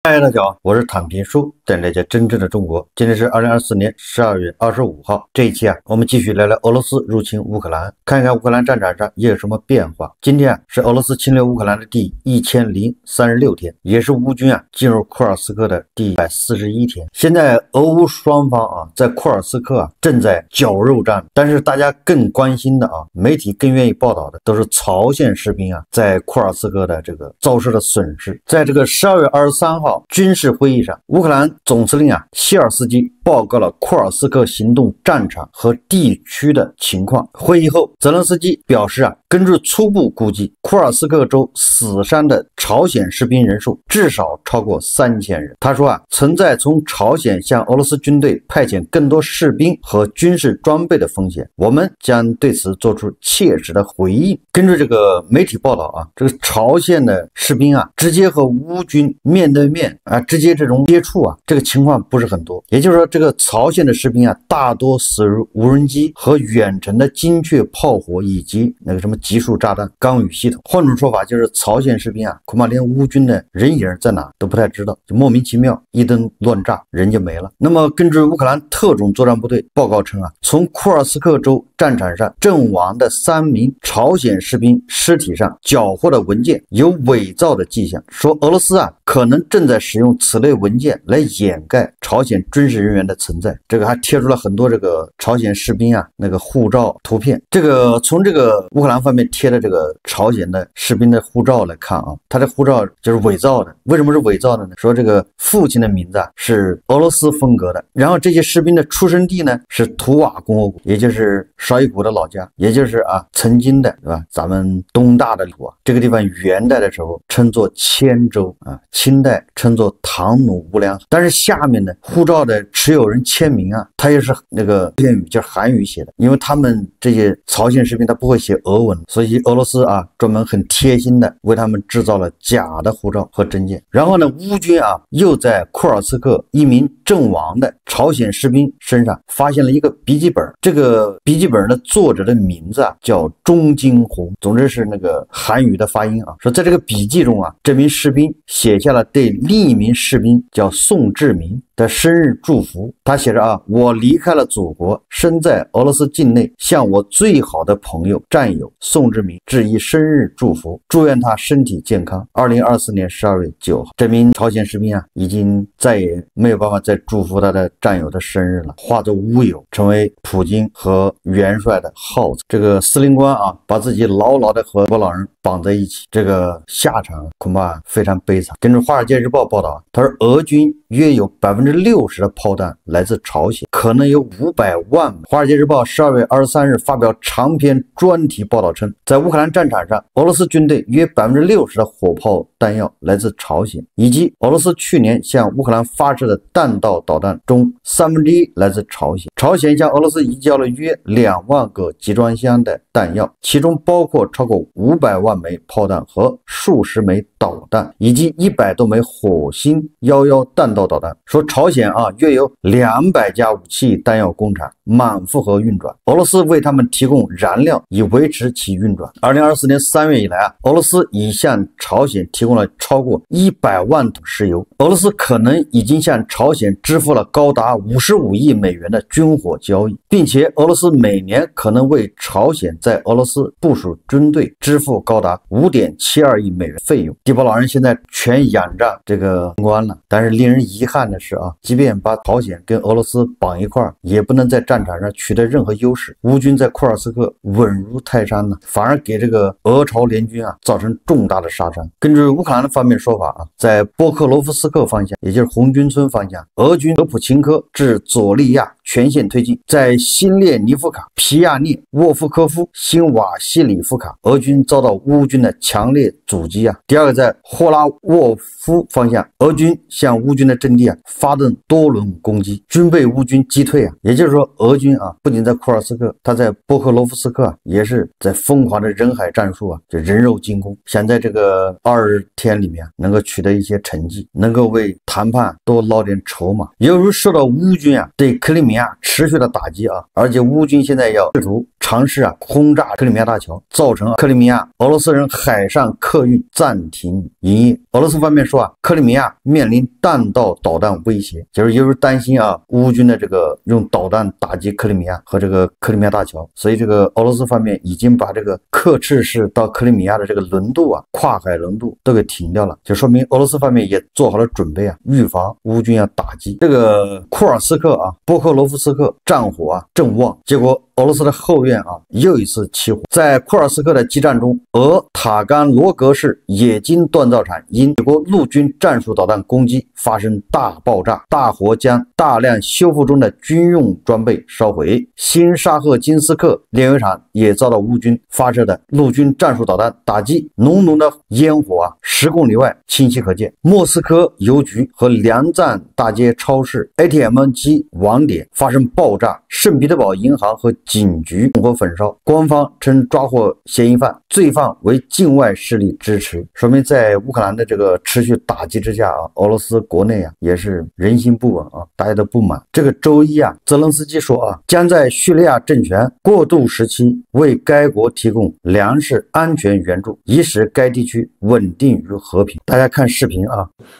嗨，大家好，我是躺平叔，带大家真正的中国。今天是2024年12月25号，这一期我们继续聊聊俄罗斯入侵乌克兰，看一看乌克兰战场上也有什么变化。今天是俄罗斯侵略乌克兰的第1036天，也是乌军进入库尔斯克的第141天。现在俄乌双方在库尔斯克正在绞肉战，但是大家更关心的媒体更愿意报道的都是朝鲜士兵在库尔斯克的这个遭受的损失。在这个12月23号。军事会议上，乌克兰总司令谢尔斯基报告了库尔斯克行动战场和地区的情况。会议后，泽连斯基表示根据初步估计，库尔斯克州死伤的朝鲜士兵人数至少超过3000人。他说存在从朝鲜向俄罗斯军队派遣更多士兵和军事装备的风险，我们将对此做出切实的回应。根据这个媒体报道这个朝鲜的士兵直接和乌军面对面直接这种接触这个情况不是很多。也就是说，这个朝鲜的士兵大多死于无人机和远程的精确炮火以及那个什么集束炸弹钢雨系统。换种说法就是朝鲜士兵恐怕连乌军的人影在哪都不太知道，就莫名其妙一顿乱炸人就没了。那么根据乌克兰特种作战部队报告称从库尔斯克州战场上阵亡的3名朝鲜士兵尸体上缴获的文件有伪造的迹象，说俄罗斯可能正在使用此类文件来掩盖朝鲜军事人员的存在。这个还贴出了很多这个朝鲜士兵那个护照图片。这个从这个乌克兰方面贴的这个朝鲜的士兵的护照来看他的护照就是伪造的。为什么是伪造的呢？说这个父亲的名字是俄罗斯风格的，然后这些士兵的出生地呢是图瓦共和国，也就是绍伊古的老家，也就是曾经的对吧咱们东大的这个地方元代的时候称作千州清代称作唐努乌梁。但是下面的护照的持有人签名他也是那个谚语就是韩语写的，因为他们这些朝鲜士兵他不会写俄文，所以俄罗斯专门很贴心的为他们制造了假的护照和证件。然后呢，乌军又在库尔斯克一名阵亡的朝鲜士兵身上发现了一个笔记本，这个笔记本的作者的名字叫钟金红，总之是那个韩语的发音说在这个笔记中这名士兵写下了对另一名士兵叫宋志明的生日祝福。他写着我离开了祖国，身在俄罗斯境内，向我最好的朋友战友宋志明致以生日祝福，祝愿他身体健康。2024年12月9号，这名朝鲜士兵已经再也没有办法再祝福他的战友的生日了，化作乌有，成为普京和元帅的耗子。这个司令官把自己牢牢的和俄老人绑在一起，这个下场恐怕非常悲惨。根据《华尔街日报》报道，他说俄军约有60%的炮弹来自朝鲜，可能有500万枚。《华尔街日报》12月23日发表长篇专题报道称，在乌克兰战场上，俄罗斯军队约60%的火炮弹药来自朝鲜，以及俄罗斯去年向乌克兰发射的弹道导弹中1/3来自朝鲜。朝鲜向俄罗斯移交了约2万个集装箱的弹药，其中包括超过500万枚炮弹和数十枚导弹，以及100多枚火星11弹道导弹。说朝鲜约有200家武器弹药工厂满负荷运转，俄罗斯为他们提供燃料以维持其运转。2024年3月以来俄罗斯已向朝鲜提供了超过100万桶石油。俄罗斯可能已经向朝鲜支付了高达55亿美元的军火交易，并且俄罗斯每年可能为朝鲜在俄罗斯部署军队支付高达5.72亿美元费用。地保老人现在全仰仗这个官了，但是令人遗憾的是即便把朝鲜跟俄罗斯绑一块也不能在战场上取得任何优势。乌军在库尔斯克稳如泰山反而给这个俄朝联军造成重大的杀伤。根据乌克兰的方面说法在波克罗夫斯克方向，也就是红军村方向，俄军德普钦科至佐利亚全线推进，在新列尼夫卡、皮亚涅、沃夫科夫、新瓦西里夫卡，俄军遭到乌军的强烈阻击第二个，在霍拉沃夫方向，俄军向乌军的阵地发动多轮攻击，均被乌军击退也就是说，俄军不仅在库尔斯克，他在波克罗夫斯克也是在疯狂的人海战术就人肉进攻，想在这个20天里面能够取得一些成绩，能够为谈判多捞点筹码。由于受到乌军对克里米亚持续的打击而且乌军现在要试图尝试轰炸克里米亚大桥，造成克里米亚俄罗斯人海上客运暂停营业。俄罗斯方面说克里米亚面临弹道导弹威胁，就是担心乌军的这个用导弹打击克里米亚和这个克里米亚大桥，所以这个俄罗斯方面已经把这个克赤市到克里米亚的这个轮渡跨海轮渡都给停掉了，就说明俄罗斯方面也做好了准备预防乌军要打击。这个库尔斯克波克罗夫斯克战火正旺，结果俄罗斯的后院又一次起火。在库尔斯克的激战中，俄塔甘罗格市冶金锻造厂因美国陆军战术导弹攻击发生大爆炸，大火将大量修复中的军用装备烧毁。新沙赫金斯克炼油厂也遭到乌军发射的陆军战术导弹打击，浓浓的烟火10公里外清晰可见。莫斯科邮局和粮站大街超市 ATM 机网点发生爆炸，圣彼得堡银行和警局纵火焚烧。官方称抓获嫌疑犯，罪犯为境外势力支持，说明在乌克兰的这个持续打击之下俄罗斯国内也是人心不稳大家都不满。这个周一泽伦斯基说将在叙利亚政权过渡时期为该国提供粮食安全援助，以使该地区稳定与和平。大家看视频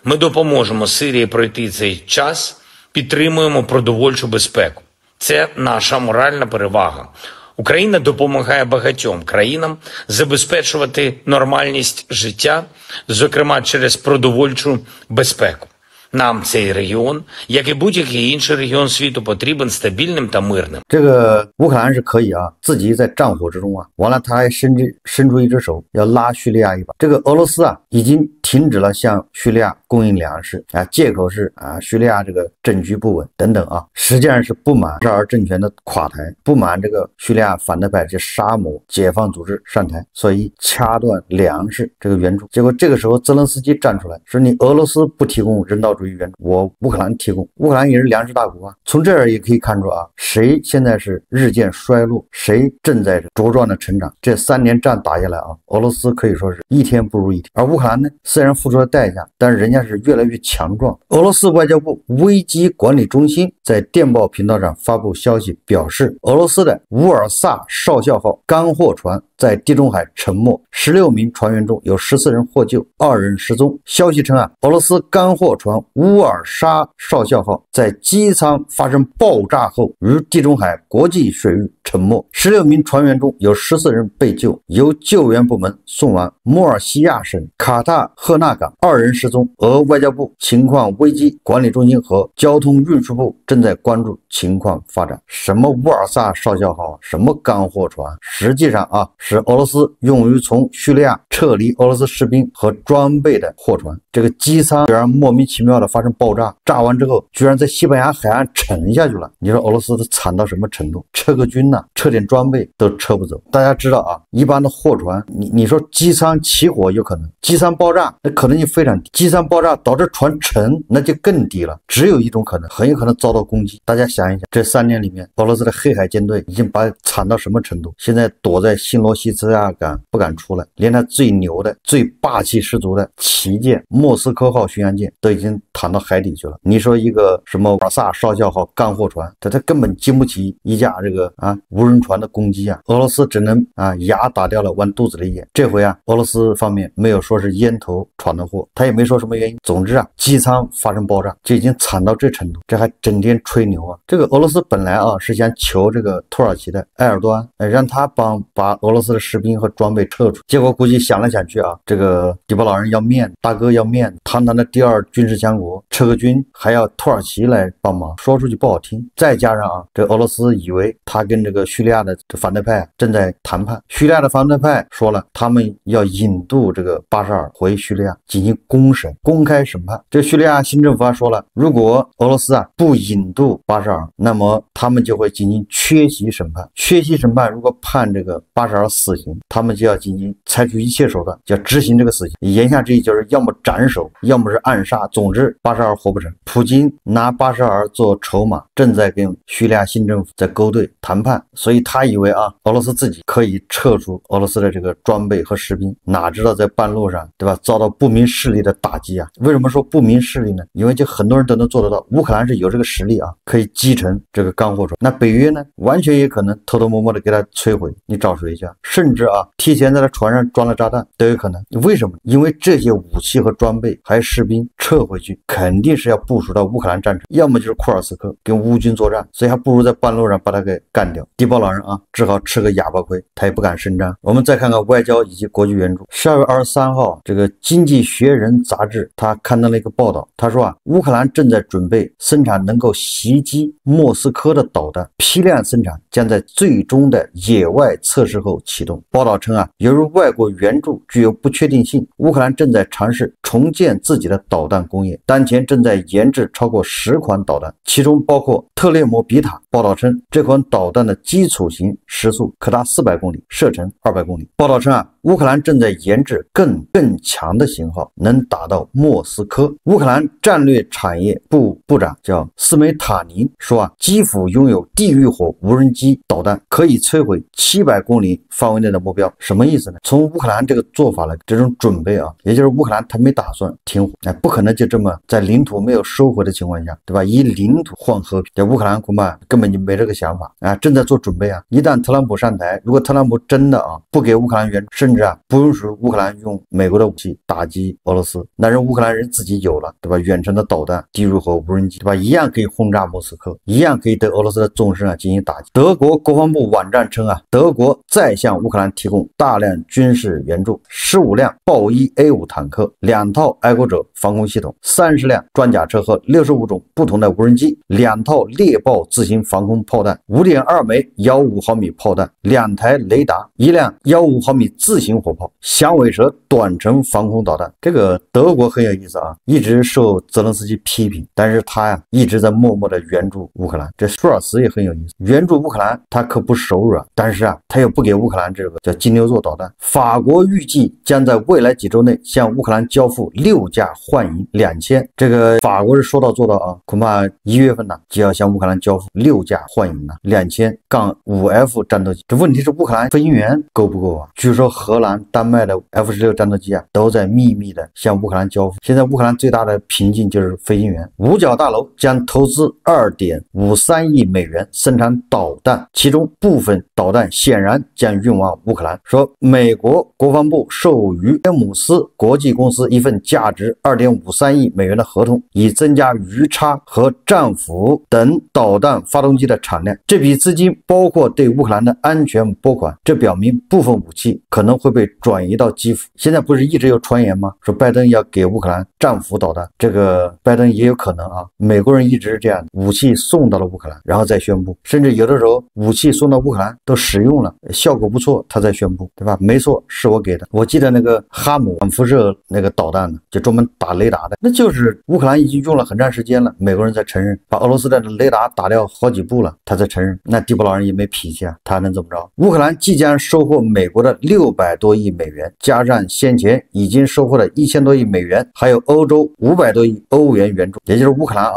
Ми допоможемо Сирії пройти цей час, підтримуємо продовольчу безпеку. Це наша моральна перевага. Україна допомагає багатьом країнам забезпечувати нормальність життя, зокрема через продовольчу безпеку. Нам цей регіон, як і будь-який інший регіон світу, потрібен стабільним та мирним. 这个乌克兰是可以自己在战火之中完了他还伸出一只手要拉叙利亚一把。这个俄罗斯已经停止了向叙利亚供应粮食借口是叙利亚这个政局不稳等等实际上是不满巴沙尔政权的垮台，不满这个叙利亚反对派沙姆解放组织上台，所以掐断粮食这个援助。结果这个时候泽连斯基站出来说，你俄罗斯不提供人道主义援助，我乌克兰提供。乌克兰也是粮食大国从这儿也可以看出谁现在是日渐衰落，谁正在茁壮的成长。这3年战打下来俄罗斯可以说是一天不如一天，而乌克兰呢虽然付出了代价，但是人家是越来越强壮。俄罗斯外交部危机管理中心在电报频道上发布消息表示，俄罗斯的乌尔萨少校号干货船在地中海沉没，16名船员中有14人获救，2人失踪。消息称俄罗斯干货船乌尔沙少校号在机舱发生爆炸后于地中海国际水域沉没，16名船员中有14人被救，由救援部门送往莫尔西亚省卡塔赫纳港，2人失踪。俄外交部情况危机管理中心和交通运输部正在关注情况发展。什么乌尔萨少校号，什么干货船，实际上是俄罗斯用于从叙利亚撤离俄罗斯士兵和装备的货船。这个机舱居然莫名其妙的发生爆炸，炸完之后居然在西班牙海岸沉下去了。你说俄罗斯的惨到什么程度？撤个军撤点装备都撤不走。大家知道一般的货船，你说机舱起火有可能，机舱爆炸那可能性非常低，机舱爆炸导致船沉那就更低了。只有一种可能，很有可能遭到攻击。大家想一想，这3年里面俄罗斯的黑海舰队已经把惨到什么程度？现在躲在新罗西斯亚港不敢出来，连他最牛的最霸气十足的旗舰莫斯科号巡洋舰都已经躺到海底去了。你说一个什么瓦萨少校号干货船，他根本经不起一架这个无人船的攻击俄罗斯只能牙打掉了往肚子里咽。这回俄罗斯方面没有说是烟头闯的祸，他也没说什么原因。总之机舱发生爆炸就已经惨到这程度，这还整天吹牛这个俄罗斯本来是想求这个土耳其的埃尔多安让他把俄罗斯的士兵和装备撤出，结果估计想来想去这个迪巴老人要面子，大哥要面子，堂堂的第2军事强国撤个军还要土耳其来帮忙，说出去不好听。再加上这俄罗斯以为他跟这个叙利亚的反对派正在谈判，叙利亚的反对派说了，他们要引渡这个巴沙尔回叙利亚进行公审，公开审判。这叙利亚新政府说了，如果俄罗斯不引渡巴沙尔，那么他们就会进行缺席审判。缺席审判如果判这个巴沙尔死刑，他们就要进行采取一切手段，要执行这个死刑。言下之意就是要么斩首，要么是暗杀，总之巴沙尔活不成。普京拿巴沙尔做筹码，正在跟叙利亚新政府在勾兑谈判，所以他以为俄罗斯自己可以撤出俄罗斯的这个装备和士兵，哪知道在半路上，对吧，遭到不明势力的打击啊。为什么说不明势力呢？因为就很多人都能做得到，乌克兰是有这个实力可以击沉这个钢火船。那北约呢，完全也可能偷偷摸摸的给他摧毁，你找谁去？甚至提前在他船上装了炸弹都有可能。为什么？因为这些武器和装备还有士兵撤回去，肯定是要部署到乌克兰战场，要么就是库尔斯克跟乌军作战，所以还不如在半路上把他给干掉。地包老人只好吃个哑巴亏，他也不敢声张。我们再看看外交以及国际援助。12月23号，这个《经济学人》杂志他刊登了一个报道，他说乌克兰正在准备生产能够袭击莫斯科的导弹，批量生产将在最终的野外测试后启动。报道称由于外国援助具有不确定性，乌克兰正在尝试重建自己的导弹工业，当前正在研制超过10款导弹，其中包括特列摩比塔。报道称这款导弹的基础型时速可达400公里，射程200公里。报道称乌克兰正在研制更强的型号，能打到莫斯科。乌克兰战略产业部部长叫斯梅塔宁说基辅拥有地狱火无人机导弹，可以摧毁700公里范围内的目标。什么意思呢？从乌克兰这个做法来，这种准备也就是乌克兰他没打算停火，不可能就这么在领土没有收回的情况下，对吧？以领土换和平，乌克兰恐怕根本就没这个想法正在做准备一旦特朗普上台，如果特朗普真的不给乌克兰援助，甚至不允许乌克兰用美国的武器打击俄罗斯，那人乌克兰人自己有了，对吧？远程的导弹、地狱火无人机，对吧？一样可以轰炸莫斯科，一样可以对俄罗斯的纵深进行打击。德国国防部网站称德国再向乌克兰提供大量军事援助，15辆豹一 A5 坦克、2套爱国者防空系统、30辆装甲车和65种不同的无人机、2套猎豹自行防空炮弹、5.2枚1.5毫米炮弹、2台雷达、1辆1.5毫米自行火炮、响尾蛇短程防空导弹。这个德国很有意思一直受泽连斯基批评，但是他一直在默默的援助乌克兰。这舒尔茨也很有意思，援助乌克兰他可不手软，但是他又不给乌克兰这个叫金牛座导弹。法国预计将在未来几周内向乌克兰交付6架幻影2000，这个法国是说到做到恐怕1月份就要向乌克兰交付6架幻影2000-5F 战斗机。这问题是乌克兰飞行员够不够据说荷兰、丹麦的 F16战斗机都在秘密的向乌克兰交付。现在乌克兰最大的瓶颈就是飞行员。五角大楼将投资2.53亿美元生产导弹，其中部分导弹显然将运往乌克兰。说美国国防部授予詹姆斯国际公司一份价值2.53亿美元的合同，以增加鱼叉和战斧等导弹发动机的产量。这笔资金包括对乌克兰的安全拨款，这表明部分武器可能会被转移到基辅。现在不是一直有传言吗？说拜登要给乌克兰战斧导弹，这个拜登也有可能美国人一直是这样，武器送到了乌克兰，然后再宣布，甚至有的时候武器送到乌克兰都使用了，效果不错，他再宣布，对吧？没错，是我给的。我记得那个哈姆反辐射那个导弹呢，就专门打雷达的，那就是乌克兰已经用了很长时间了，美国人才承认，把俄罗斯的雷达打掉好几部了，他才承认。那地堡老人也没脾气他能怎么着？乌克兰即将收获美国的600多亿美元，加上先前已经收获的1000多亿美元，还有欧洲500多亿欧元援助，也就是乌克兰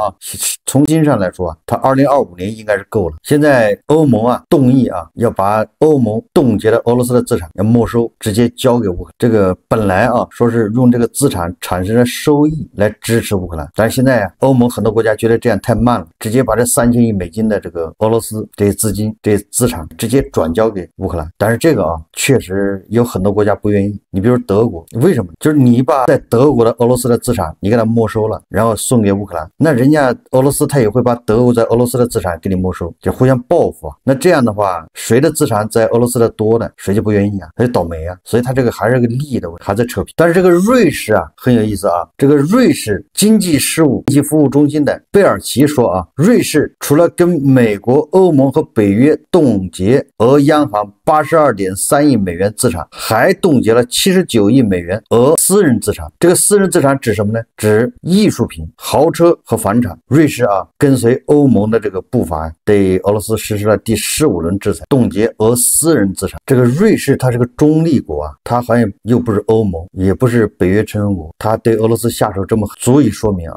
从经上来说他2025年应该是够了。现在欧盟动议要把欧盟冻结的俄罗斯的资产要没收，直接交给乌克兰。这个本来说是用这个资产产生的收益来支持乌克兰，但是现在欧盟很多国家觉得这样太慢了，直接把这3000亿美金的这个俄罗斯这些资金、这些资产直接转交给乌克兰。但是这个确实有很多国家不愿意。你比如德国，为什么？就是你把在德国的俄罗斯的资产你给它没收了，然后送给乌克兰，那人家俄罗斯他也会把德国在俄罗斯的资产给你没收，就互相报复那这样的话，谁的资产在俄罗斯的多呢，谁就不愿意他就倒霉所以他这个还是个利益的问题，还在扯皮。但是这个瑞士很有意思这个瑞士经济事务及服务中心的贝尔奇说瑞士除了跟美国、欧盟和北约冻结俄央行82.3亿美元资产，还冻结了79亿美元俄私人资产。这个私人资产指什么呢？指艺术品、豪车和房产。瑞士跟随欧盟的这个步伐，对俄罗斯实施了第15轮制裁，冻结俄私人资产。这个瑞士它是个中立国它好像又不是欧盟，也不是北约成员国，它对俄罗斯下手这么足以说明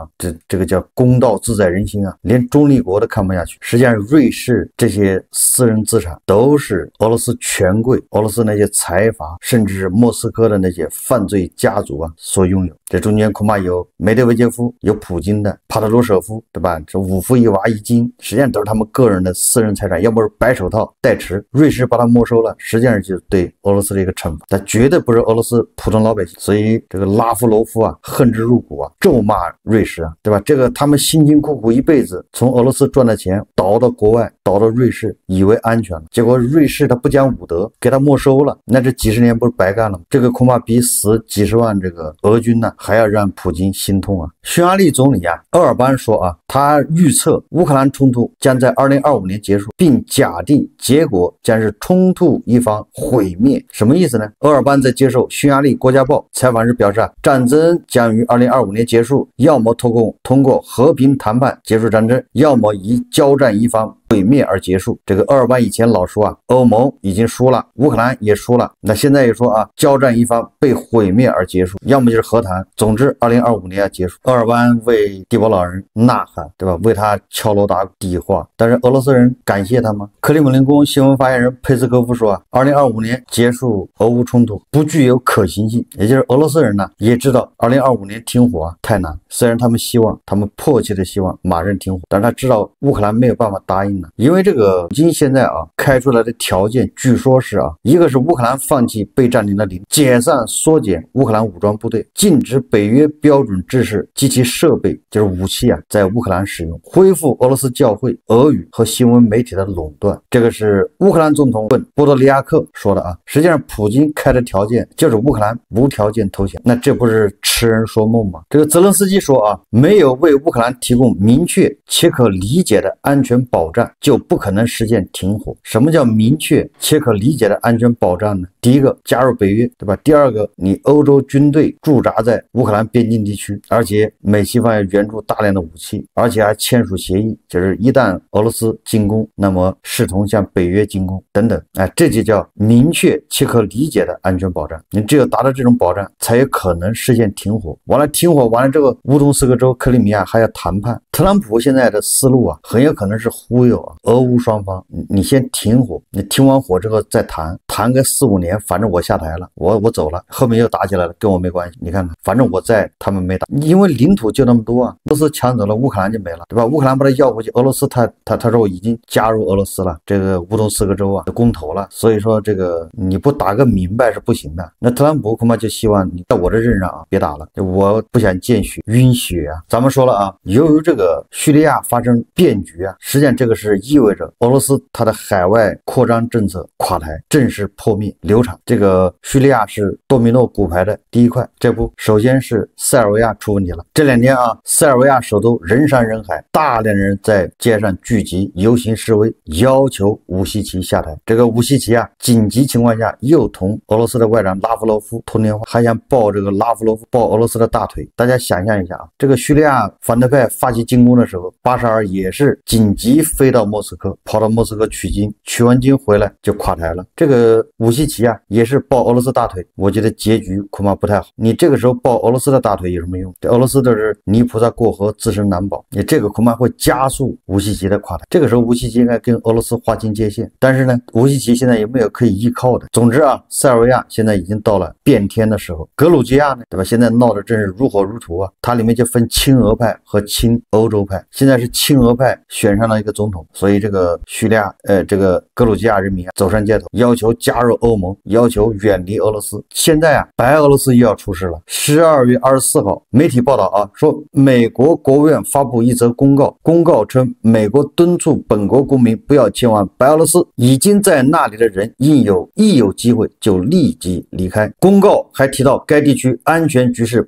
这个叫公道自在人心连中立国都看不下去。实际上瑞士这些私人资产都是俄罗斯权贵、俄罗斯那些财阀，甚至是莫斯科的那些犯罪家族所拥有。这中间恐怕有梅德韦杰夫，有普京的，帕特鲁舍夫，对吧？这五夫一娃一金，实际上都是他们个人的私人财产，要不是白手套代持，瑞士把它没收了，实际上就是对俄罗斯的一个惩罚，但绝对不是俄罗斯普通老百姓。所以这个拉夫罗夫恨之入骨咒骂瑞士对吧？这个他们辛辛苦苦一辈子从俄罗斯赚的钱倒到国外，倒到瑞士，以为安全了，结果瑞士他不讲武德，给他没收了，那这几十年不是白干了吗？这个恐怕比死几十万这个俄军还要让普京心痛匈牙利总理鄂尔班说他预测乌克兰冲突将在2025年结束，并假定结果将是冲突一方毁灭。什么意思呢？鄂尔班在接受匈牙利国家报采访时表示战争将于2025年结束，要么通过和平谈判结束战争，要么以交战一方毁灭而结束。这个鄂尔班以前老说欧盟已经输了，乌克兰也输了，那现在也说交战一方被毁灭而结束，要么就是和谈，总之2025年要结束。鄂尔班为地堡老人呐喊，对吧？为他敲锣打鼓递话，但是俄罗斯人感谢他吗？克里姆林宫新闻发言人佩斯科夫说2025年结束俄乌冲突不具有可行性，也就是俄罗斯人也知道2025年停火太难，虽然他们迫切的希望马上停火，但是他知道乌克兰没有办法答应因为这个普京现在开出来的条件据说是一个是乌克兰放弃被占领的领土，解散缩减乌克兰武装部队，禁止北约标准制式及其设备就是武器在乌克兰使用，恢复俄罗斯教会、俄语和新闻媒体的垄断。这个是乌克兰总统波多利亚克说的实际上普京开的条件就是乌克兰无条件投降，那这不是痴人说梦吗？这个泽连斯基说没有为乌克兰提供明确且可理解的安全保障，就不可能实现停火。什么叫明确且可理解的安全保障呢？第一个，加入北约，对吧？第二个，你欧洲军队驻扎在乌克兰边境地区，而且美西方要援助大量的武器，而且还签署协议，就是一旦俄罗斯进攻，那么视同向北约进攻等等。这就叫明确且可理解的安全保障。你只有达到这种保障，才有可能实现停火。完了，停火完了，这个乌东4个州、克里米亚还要谈判。特朗普现在的思路很有可能是忽悠俄乌双方，你先停火，你停完火之后再谈个4-5年，反正我下台了，我走了，后面又打起来了，跟我没关系。你看看，反正我在，他们没打，因为领土就那么多俄罗斯抢走了，乌克兰就没了，对吧？乌克兰把它要回去，俄罗斯他说我已经加入俄罗斯了，这个乌东4个州公投了，所以说这个你不打个明白是不行的。那特朗普恐怕就希望你在我这任上别打了，我不想见血晕血咱们说了由于这个叙利亚发生变局实际上这个是意味着俄罗斯它的海外扩张政策垮台，正式破灭流产。这个叙利亚是多米诺骨牌的第一块，这不首先是塞尔维亚出问题了。这2天塞尔维亚首都人山人海，大量人在街上聚集游行示威，要求武西奇下台。这个武西奇紧急情况下又同俄罗斯的外长拉夫罗夫通电话，还想抱这个拉夫罗夫抱俄罗斯的大腿。大家想象一下这个叙利亚反对派发起进攻的时候，巴沙尔也是紧急飞到莫斯科，跑到莫斯科取经，取完经回来就垮台了。这个武西奇也是抱俄罗斯大腿，我觉得结局恐怕不太好。你这个时候抱俄罗斯的大腿有什么用？这俄罗斯都是泥菩萨过河，自身难保，你这个恐怕会加速武西奇的垮台。这个时候武西奇应该跟俄罗斯划清界限，但是呢，武西奇现在也没有可以依靠的。总之塞尔维亚现在已经到了变天的时候。格鲁吉亚呢，对吧？现在闹得真是如火如荼它里面就分亲俄派和亲欧洲派，现在是亲俄派选上了一个总统，所以这个叙利亚这个格鲁吉亚人民走上街头，要求加入欧盟，要求远离俄罗斯。现在白俄罗斯又要出事了。12月24号，媒体报道说美国国务院发布一则公告称，美国敦促本国公民不要前往白俄罗斯，已经在那里的人一有机会就立即离开。公告还提到，该地区安全局势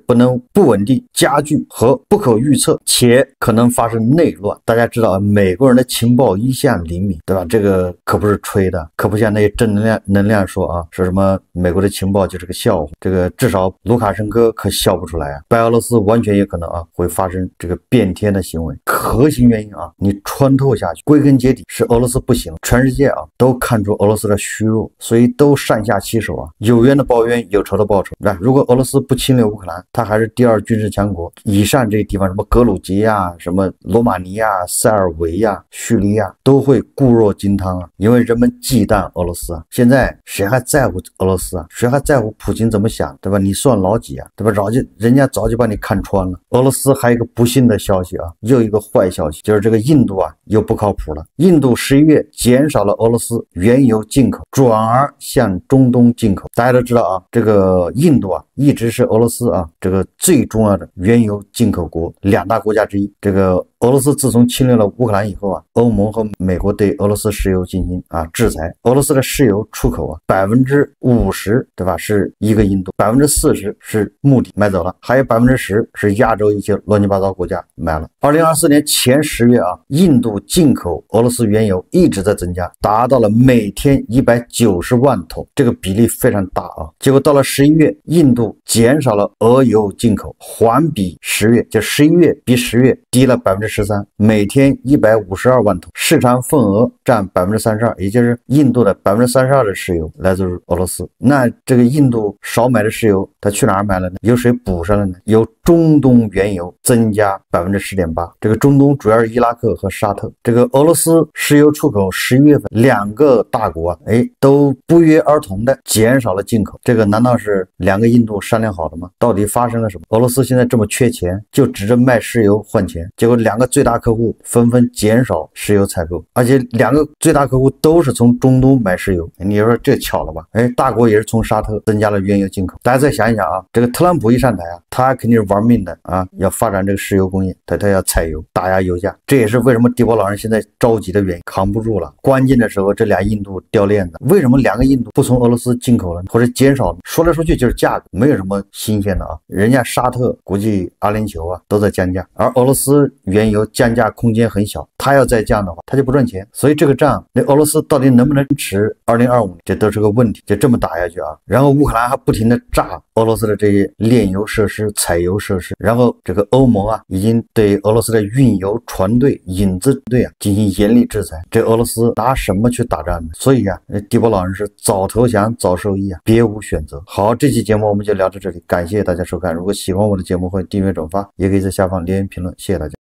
不稳定、加剧和不可预测，且可能发生内乱。大家知道美国人的情情报一线灵敏，对吧？这个可不是吹的，可不像那些正能量说啊，说什么美国的情报就是个笑话。这个至少卢卡申科可笑不出来啊，白俄罗斯完全也可能啊会发生这个变天的行为。核心原因啊，你穿透下去，归根结底是俄罗斯不行，全世界啊都看出俄罗斯的虚弱，所以都上下其手啊，有冤的报冤，有仇的报仇。那如果俄罗斯不侵略乌克兰，它还是第2军事强国，以上这些地方什么格鲁吉亚、什么罗马尼亚、塞尔维亚、叙利亚都会固若金汤啊，因为人们忌惮俄罗斯啊。现在谁还在乎俄罗斯啊？谁还在乎普京怎么想，对吧？你算老几啊，对吧？人家早就把你看穿了。俄罗斯还有一个不幸的消息啊，又一个坏消息，就是这个印度啊又不靠谱了。印度11月减少了俄罗斯原油进口，转而向中东进口。大家都知道啊，这个印度啊一直是俄罗斯啊这个最重要的原油进口国2大国家之一。这个俄罗斯自从侵略了乌克兰以后啊，欧盟和美国对俄罗斯石油进行制裁。俄罗斯的石油出口啊50%，对吧？是一个印度，40%是目的买走了，还有10%是亚洲一些乱七八糟国家买了。2024年前10月啊，印度进口俄罗斯原油一直在增加，达到了每天190万桶，这个比例非常大啊。结果到了11月，印度减少了俄油进口，环比10月，就11月比10月低了13%，每天152万桶，市场份额占32%，也就是印度的32%的石油来自俄罗斯。那这个印度少买的石油，它去哪儿买了呢？由谁补上了呢？由中东原油增加10.8%。这个中东主要是伊拉克和沙特。这个俄罗斯石油出口11月份2个大国啊，都不约而同的减少了进口。这个难道是2个印度商量好的吗？到底发生了什么？俄罗斯现在这么缺钱，就指着卖石油换钱，结果2个最大客户纷纷减少石油采购，而且2个最大客户都是从中东买石油。你说这巧了吧？大国也是从沙特增加了原油进口。大家再想一想啊，这个特朗普一上台啊，他肯定是玩命的啊，要发展这个石油工业，他要采油，打压油价。这也是为什么地波老人现在着急的原因，扛不住了。关键的时候，这俩印度掉链子。为什么2个印度不从俄罗斯进口了，或者减少呢？说来说去就是价格，没有什么新鲜的啊。人家沙特估计阿联酋啊都在降价，而俄罗斯原油降价空间很小，他要再降的话，他就不赚钱。所以这个仗，那俄罗斯到底能不能持2025年，这都是个问题。就这么打下去啊，然后乌克兰还不停的炸俄罗斯的这些炼油设施、采油设施，然后这个欧盟啊已经对俄罗斯的运油船队、引资队啊进行严厉制裁。这俄罗斯拿什么去打仗呢？所以啊，地波老人是早投降早受益啊，别无选择。好，这期节目我们就聊到这里，感谢大家收看。如果喜欢我的节目，欢迎订阅转发，也可以在下方留言评论，谢谢大家。